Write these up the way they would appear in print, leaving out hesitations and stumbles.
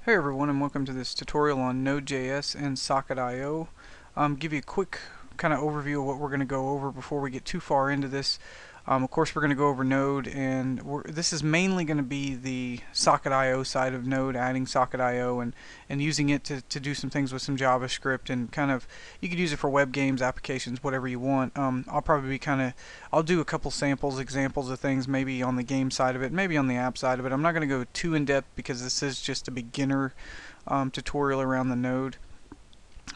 Hey everyone, and welcome to this tutorial on Node.js and Socket.io. Give you a quick kind of overview of what we're going to go over before we get too far into this. Of course, we're going to go over Node, and this is mainly going to be the Socket.io side of Node, adding Socket.io and using it to do some things with some JavaScript and kind of, you could use it for web games, applications, whatever you want. I'll probably be I'll do a couple samples, examples of things, maybe on the game side of it, maybe on the app side of it. I'm not going to go too in depth because this is just a beginner tutorial around the Node.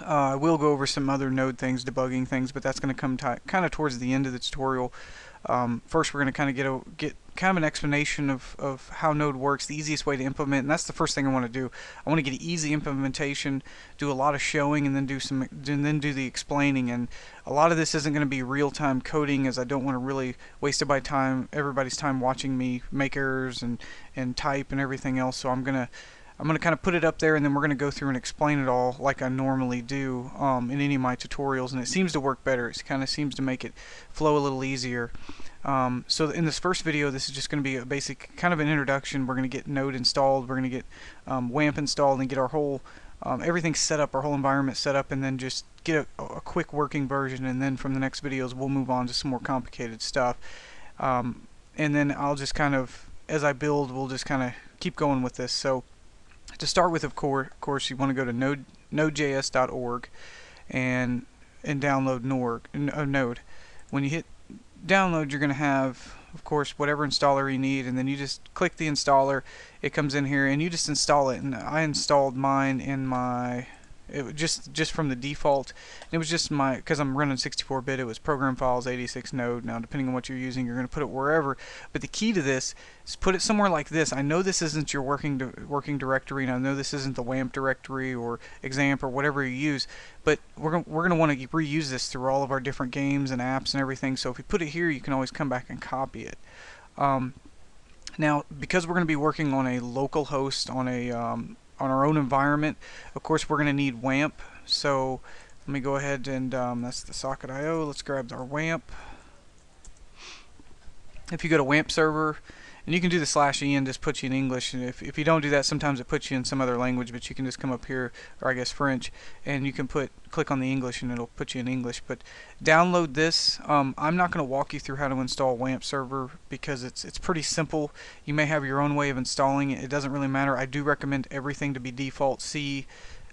I will go over some other Node things, debugging things, but that's going to come kind of towards the end of the tutorial. First, we're going to kind of get kind of an explanation of how Node works, the easiest way to implement, and that's the first thing I want to do. I want to get an easy implementation, do a lot of showing, and then do the explaining. And a lot of this isn't going to be real-time coding, as I don't want to really waste everybody's time watching me make errors and type and everything else. So I'm gonna kind of put it up there, and then we're going to go through and explain it all like I normally do in any of my tutorials, and it seems to work better. It kind of seems to make it flow a little easier. So in this first video, this is just going to be a basic kind of an introduction. We're going to get Node installed, we're going to get WAMP installed, and get our whole everything set up, our whole environment set up, and then just get a quick working version. And then from the next videos, we'll move on to some more complicated stuff. And then I'll just kind of, as I build, we'll just kind of keep going with this. So to start with, of course, you want to go to nodejs.org and download Node. When you hit download, you're going to have, of course, whatever installer you need, and then you just click the installer. It comes in here, and you just install it. And I installed mine in just from the default. It was just because I'm running 64-bit, it was program files 86 Node. Now, depending on what you're using, you're going to put it wherever. But the key to this is put it somewhere like this. I know this isn't your working directory, and I know this isn't the WAMP directory or XAMPP or whatever you use. But we're going to want to reuse this through all of our different games and apps and everything. So if you put it here, you can always come back and copy it. Now, because we're going to be working on a local host on our own environment, of course we're going to need WAMP. So let me go ahead and that's the Socket.io. Let's grab our WAMP. If you go to WAMP server, and you can do the /e and just put you in English, and if you don't do that, sometimes it puts you in some other language, but you can just come up here, or I guess French, and you can click on the English and it'll put you in English. But download this. I'm not going to walk you through how to install WAMP server because it's pretty simple. You may have your own way of installing it. It doesn't really matter. I do recommend everything to be default C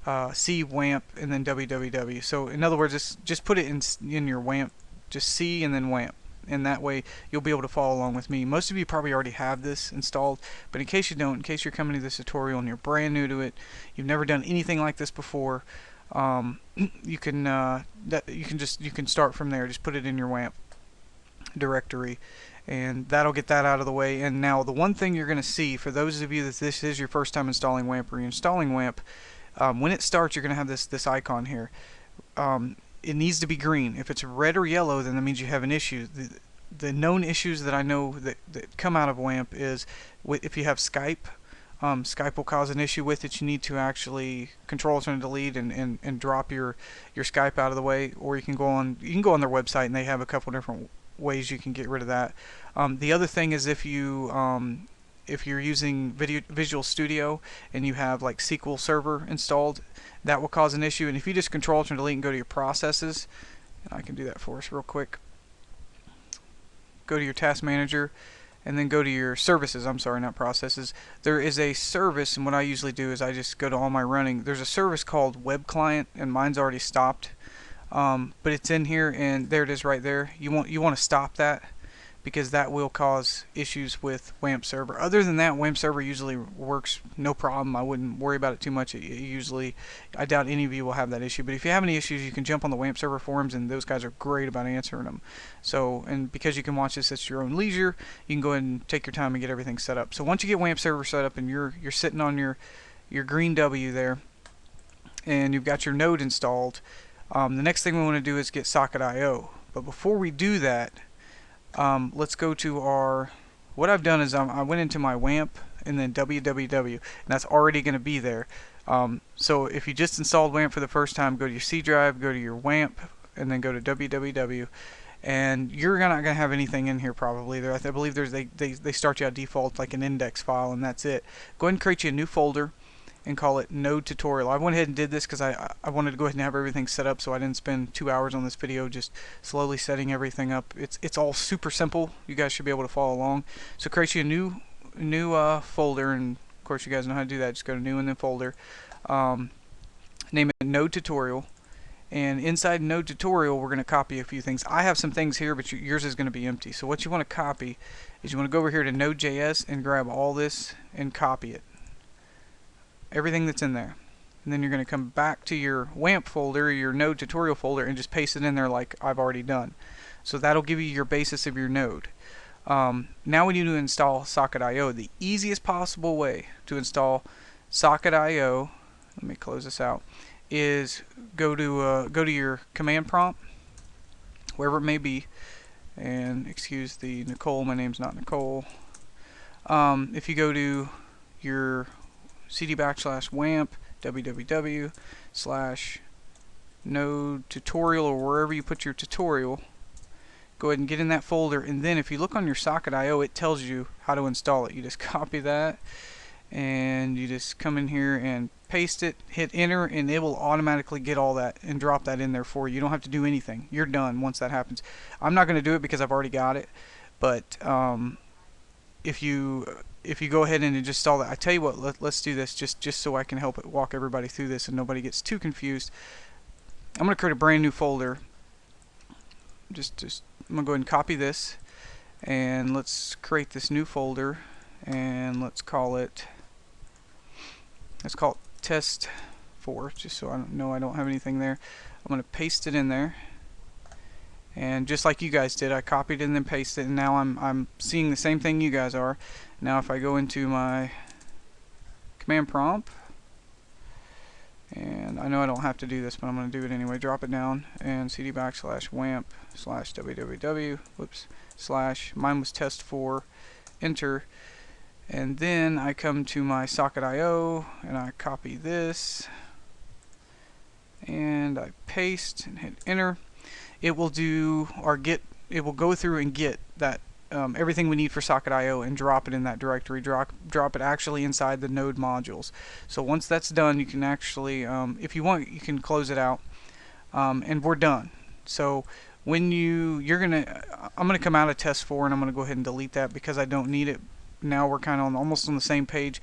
WAMP and then www. So in other words, just put it in your WAMP, just C and then WAMP. And that way you'll be able to follow along with me. Most of you probably already have this installed, but in case you don't, in case you're coming to this tutorial and you're brand new to it, you've never done anything like this before, you can start from there. Just put it in your WAMP directory, and that'll get that out of the way. And now the one thing you're going to see, for those of you that this is your first time installing WAMP or you're installing WAMP, when it starts, you're going to have this icon here. It needs to be green. If it's red or yellow, then that means you have an issue. The known issues that I know that come out of WAMP is if you have Skype, Skype will cause an issue with it. You need to actually Control-Alt-Delete and drop your Skype out of the way, or you can go on their website and they have a couple different ways you can get rid of that. The other thing is if you're using Visual Studio and you have like SQL Server installed, that will cause an issue. And if you just Control-Alt-Delete and go to your processes, I can do that for us real quick. Go to your task manager and then go to your services. I'm sorry, not processes. There is a service, and what I usually do is I just go to all my running. There's a service called Web Client, and mine's already stopped. But it's in here, and there it is right there. You want to stop that, because that will cause issues with WAMP server. Other than that, WAMP server usually works no problem. I wouldn't worry about it too much. I doubt any of you will have that issue. But if you have any issues, you can jump on the WAMP server forums, and those guys are great about answering them. So, and because you can watch this at your own leisure, you can go ahead and take your time and get everything set up. So once you get WAMP server set up and you're sitting on your green W there, and you've got your Node installed, the next thing we want to do is get Socket.io. But before we do that, let's go to what I've done is I went into my WAMP and then www, and that's already going to be there. So if you just installed WAMP for the first time, go to your C drive, go to your WAMP, and then go to www. And you're not going to have anything in here probably. I believe they start you out default like an index file, and that's it. Go ahead and create you a new folder, and call it Node Tutorial. I went ahead and did this because I wanted to go ahead and have everything set up so I didn't spend 2 hours on this video just slowly setting everything up. It's all super simple. You guys should be able to follow along. So create you a new folder, and of course you guys know how to do that. Just go to new and then folder. Name it Node Tutorial. And inside Node Tutorial, we're going to copy a few things. I have some things here, but yours is going to be empty. So what you want to copy is you want to go over here to Node.js and grab all this and copy it. Everything that's in there. And then you're going to come back to your WAMP folder, your Node Tutorial folder, and just paste it in there like I've already done. So that'll give you your basis of your node. Now we need to install Socket.io. The easiest possible way to install Socket.io, let me close this out, is go to your command prompt, wherever it may be, and excuse the Nicole, my name's not Nicole. If you go to your cd/wamp www/node tutorial, or wherever you put your tutorial, go ahead and get in that folder, and then if you look on your Socket.io, it tells you how to install it. You just copy that and you just come in here and paste it, hit enter, and it will automatically get all that and drop that in there for you. You don't have to do anything. You're done once that happens. I'm not going to do it because I've already got it, but if you go ahead and just install that, I tell you what, let's do this just so I can help it walk everybody through this and nobody gets too confused. I'm going to create a brand new folder. I'm going to go ahead and copy this, and let's create this new folder, and let's call it test 4, just so I don't have anything there. I'm going to paste it in there, and just like you guys did, I copied it and then pasted it, and now I'm seeing the same thing you guys are. Now if I go into my command prompt, and I know I don't have to do this, but I'm going to do it anyway, drop it down, and cd/wamp/www, whoops, / mine was test 4, enter, and then I come to my Socket.io and I copy this and I paste and hit enter. It will do it will go through and get that everything we need for Socket.io and drop it in that directory, drop it actually inside the node modules. So once that's done, you can actually if you want, you can close it out, and we're done. So when I'm gonna come out of test 4 and I'm gonna go ahead and delete that because I don't need it. Now we're kind of almost on the same page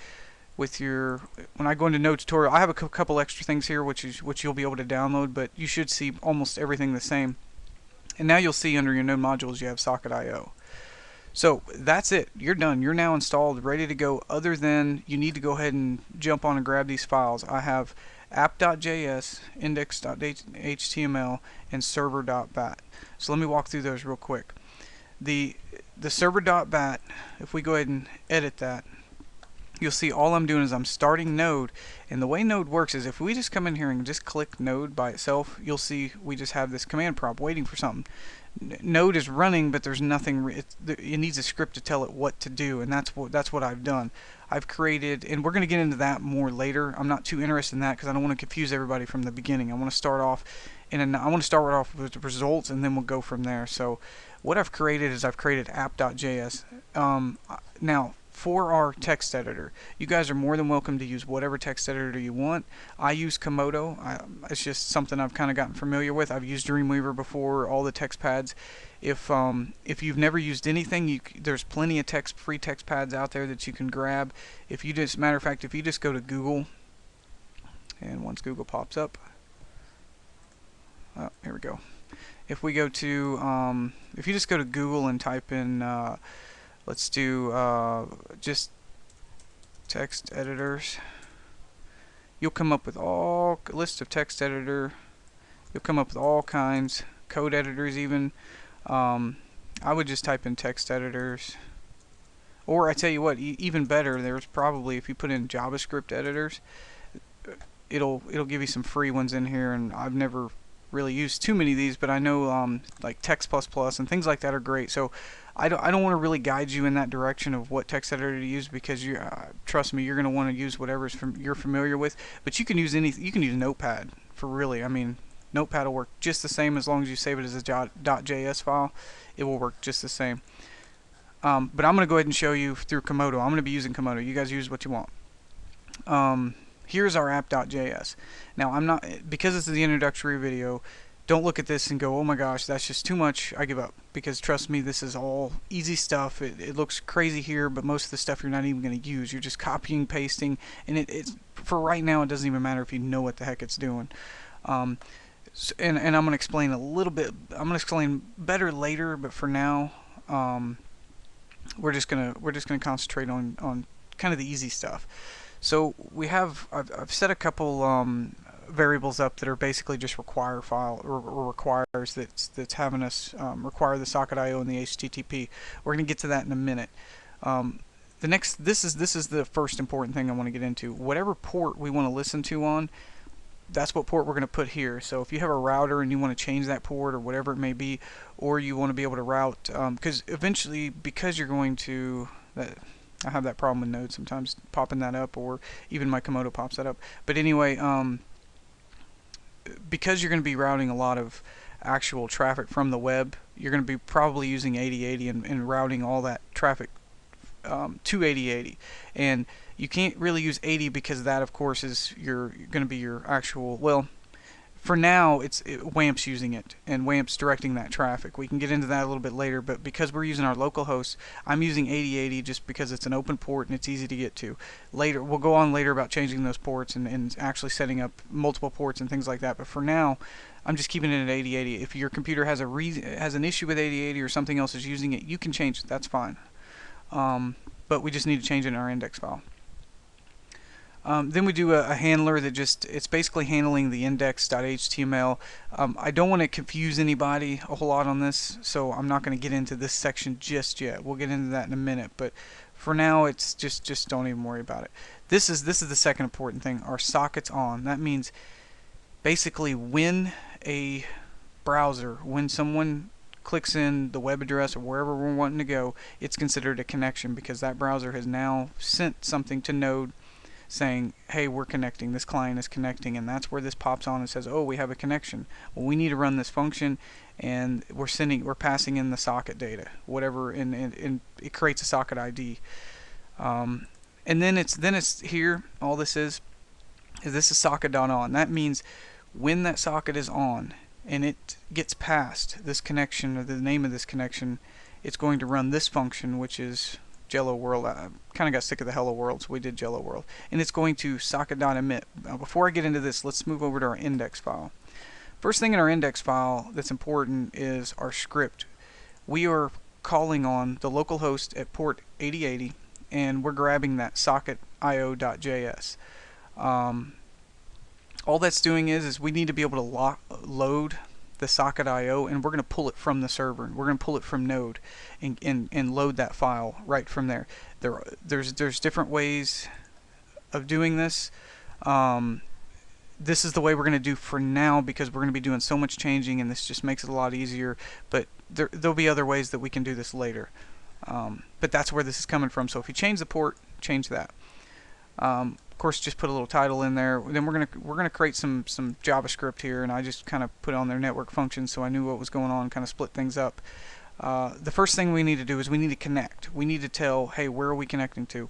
with when I go into Node Tutorial. I have a couple extra things here which you'll be able to download, but you should see almost everything the same. And now you'll see under your node modules you have Socket.io. So that's it. You're done. You're now installed, ready to go, other than you need to go ahead and jump on and grab these files. I have app.js, index.html, and server.bat. So let me walk through those real quick. The server.bat, if we go ahead and edit that, you'll see all I'm doing is I'm starting Node, and the way Node works is if we just come in here and just click Node by itself, you'll see we just have this command prompt waiting for something. Node is running, but there's nothing. It needs a script to tell it what to do, and that's what I've done. I've created, and we're going to get into that more later. I'm not too interested in that because I don't want to confuse everybody from the beginning. I want to start off, with the results, and then we'll go from there. So what I've created is I've created app.js. Now, for our text editor, you guys are more than welcome to use whatever text editor you want. I use Komodo. It's just something I've kind of gotten familiar with. I've used Dreamweaver before, all the text pads. If you've never used anything, there's plenty of free text pads out there that you can grab. Matter of fact, if you just go to Google, and once Google pops up, here we go. If we go to, if you just go to Google and type in, let's do just text editors, you'll come up with list of text editor. You'll come up with all kinds, code editors even. I would just type in text editors, or I tell you what, even better, there's probably, if you put in JavaScript editors, it'll give you some free ones in here, and I've never really used too many of these, but I know like Text++ and things like that are great. So I don't want to really guide you in that direction of what text editor to use, because trust me, you're going to want to use whatever you're familiar with. But you can use you can use Notepad for really. I mean, Notepad will work just the same as long as you save it as a .js file. It will work just the same. But I'm going to go ahead and show you through Komodo. I'm going to be using Komodo. You guys use what you want. here's our app.js. Now I'm not, because this is the introductory video, don't look at this and go, oh my gosh, that's just too much, I give up. Because trust me, this is all easy stuff. It looks crazy here, but most of the stuff you're not even going to use. You're just copying, pasting, and it's for right now, it doesn't even matter if you know what the heck it's doing. And I'm going to explain a little bit, I'm going to explain better later, but for now, we're just gonna concentrate on kind of the easy stuff. So we have, I've set a couple variables up that are basically just require file or requires that's having us require the socket.io and the HTTP. We're going to get to that in a minute. This is the first important thing I want to get into. Whatever port we want to listen to on, that's what port we're going to put here. So if you have a router and you want to change that port or whatever it may be, or you want to be able to route, because eventually, because you're going to, I have that problem with Node sometimes popping that up, or even my Komodo pops that up. But anyway, because you're going to be routing a lot of actual traffic from the web, you're going to be probably using 8080 and routing all that traffic to 8080. And you can't really use 80 because that, of course, is going to be your actual, well, for now, WAMP's using it, and WAMP's directing that traffic. We can get into that a little bit later, but because we're using our local host, I'm using 8080 just because it's an open port and it's easy to get to. Later, we'll go on later about changing those ports and actually setting up multiple ports and things like that, but for now, I'm just keeping it at 8080. If your computer has an issue with 8080 or something else is using it, you can change it, that's fine. But we just need to change it in our index file. Then we do a handler that it's basically handling the index.html. I don't want to confuse anybody a whole lot on this, so I'm not going to get into this section just yet. We'll get into that in a minute, but for now, it's just don't even worry about it. This is the second important thing. Our socket's on. That means basically when a browser, when someone clicks in the web address or wherever we're wanting to go, it's considered a connection because that browser has now sent something to Node saying, hey, we're connecting, this client is connecting, and that's where this pops on and says, oh, we have a connection. Well, we need to run this function, and we're passing in the socket data, whatever, and it creates a socket ID. And then it's here, all this is socket.on. That means when that socket is on and it gets past this connection, or the name of this connection, it's going to run this function, which is Jello World. I kind of got sick of the Hello World, so we did Jello World. And it's going to socket.emit. Now, before I get into this, let's move over to our index file. First thing in our index file that's important is our script. We are calling on the local host at port 8080, and we're grabbing that socket.io.js. All that's doing is we need to be able to load the socket.io, and we're going to pull it from the server. We're going to pull it from Node and load that file right from there. There's different ways of doing this. This is the way we're going to do for now because we're going to be doing so much changing, and this just makes it a lot easier. But there'll be other ways that we can do this later. But that's where this is coming from. So if you change the port, change that. Of course, just put a little title in there. Then we're gonna create some JavaScript here, and I just kind of put on their network functions so I knew what was going on, kind of split things up. The first thing we need to do is we need to connect. We need to tell, hey, where are we connecting to?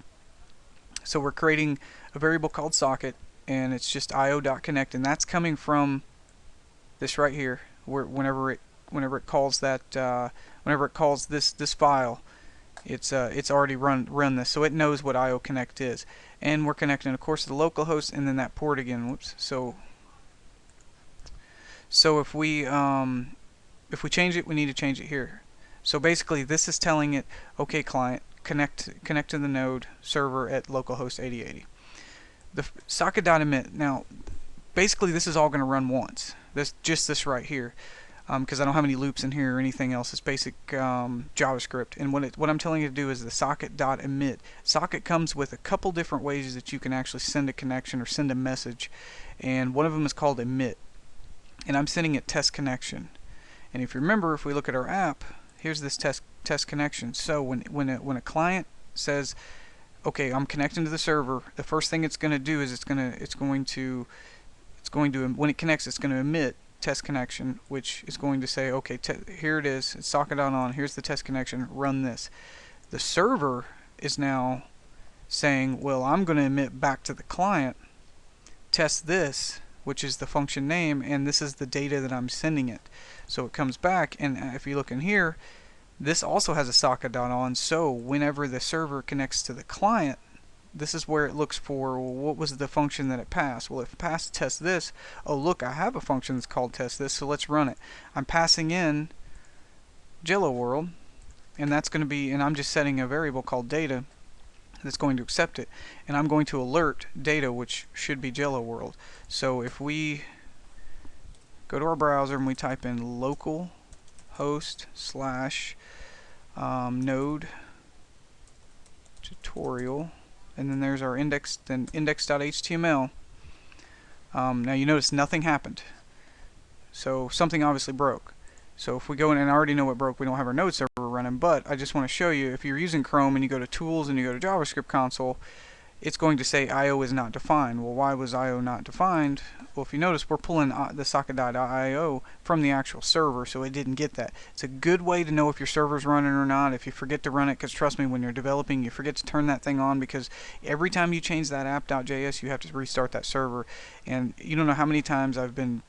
So we're creating a variable called socket, and it's just io.connect, and that's coming from this right here. Whenever it calls that, whenever it calls this file, it's already run this, so it knows what IO connect is. And we're connecting, of course, to the local host and then that port again. Whoops. So if we change it, we need to change it here. So basically, this is telling it, okay, client, connect to the Node server at localhost 8080. The socket.emit. Now, basically, this is all going to run once. This right here. Because I don't have any loops in here or anything else. It's basic JavaScript. And what I'm telling you to do is the socket.emit. Socket comes with a couple different ways that you can actually send a connection or send a message. And one of them is called emit. And I'm sending it test connection. And if you remember, if we look at our app, here's this test connection. So when a client says, okay, I'm connecting to the server, the first thing it's going to do is it's going to when it connects, it's going to emit test connection, which is going to say, okay, here it is, it's socket.on, here's the test connection, run this. The server is now saying, well, I'm going to emit back to the client test this, which is the function name, and this is the data that I'm sending it. So it comes back, and if you look in here, this also has a socket.on, so whenever the server connects to the client, this is where it looks for, well, what was the function that it passed. Well, if it passed test this, oh look, I have a function that's called test this, so let's run it. I'm passing in Jello World, and that's going to be, and I'm just setting a variable called data that's going to accept it, and I'm going to alert data, which should be Jello World. So if we go to our browser and we type in localhost / node tutorial, and then there's our index.html. Now you notice nothing happened, so something obviously broke. So if we go in, and I already know what broke, we don't have our node server running, but I just want to show you, if you're using Chrome and you go to Tools and you go to JavaScript Console, it's going to say IO is not defined. Well, why was IO not defined? Well, if you notice, we're pulling the socket.io from the actual server, so it didn't get that. It's a good way to know if your server's running or not, if you forget to run it, because trust me, when you're developing, you forget to turn that thing on, because every time you change that app.js, you have to restart that server, and you don't know how many times I've been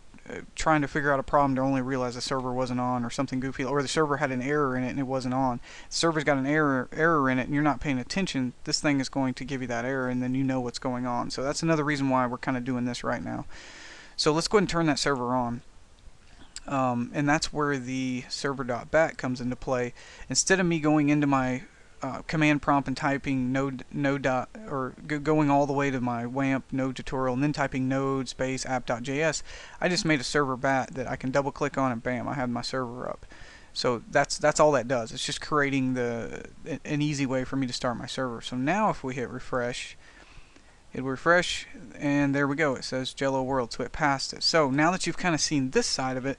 trying to figure out a problem to only realize the server wasn't on, or something goofy, or the server had an error in it and it wasn't on. The server's got an error in it and you're not paying attention, this thing is going to give you that error, and then you know what's going on. So that's another reason why we're kind of doing this right now. So let's go ahead and turn that server on. And that's where the server.bat comes into play. Instead of me going into my command prompt and typing going all the way to my WAMP node tutorial and then typing node space app.js, I just made a server bat that I can double click on, and bam, I have my server up. So that's all that does. It's just creating an easy way for me to start my server. So now if we hit refresh, it'll refresh, and there we go, it says Jello World, so it passed it. So now that you've kind of seen this side of it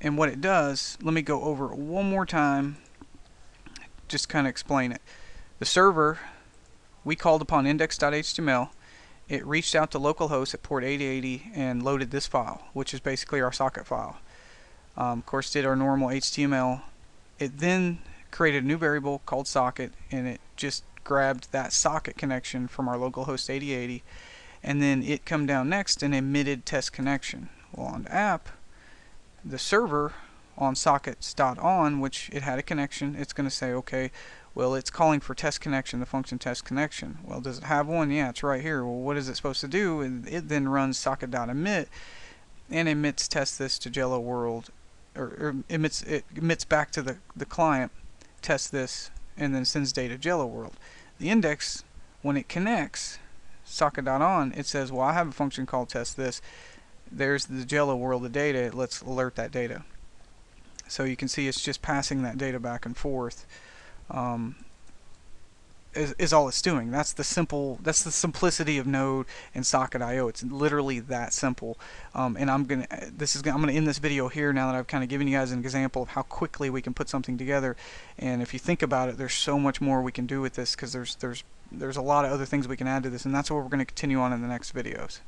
and what it does, let me go over it one more time, just kind of explain it. The server, we called upon index.html, it reached out to localhost at port 8080 and loaded this file, which is basically our socket file. Of course, did our normal HTML. It then created a new variable called socket, and it just grabbed that socket connection from our localhost 8080, and then it come down next and emitted test connection. Well, on app, the server on sockets.on, which it had a connection, it's going to say, okay, well, it's calling for test connection, the function test connection. Well, does it have one? Yeah, it's right here. Well, what is it supposed to do? It then runs socket.emit and emits test this to Jello World, or it emits back to the client, test this, and then sends data to Jello World. The index, when it connects socket.on, it says, well, I have a function called test this. There's the Jello World, the data. Let's alert that data. So you can see it's just passing that data back and forth. Is all it's doing. That's the simplicity of Node and Socket.io. It's literally that simple. And I'm gonna end this video here now that I've kind of given you guys an example of how quickly we can put something together. And if you think about it, there's so much more we can do with this, because there's a lot of other things we can add to this, and that's what we're going to continue on in the next videos.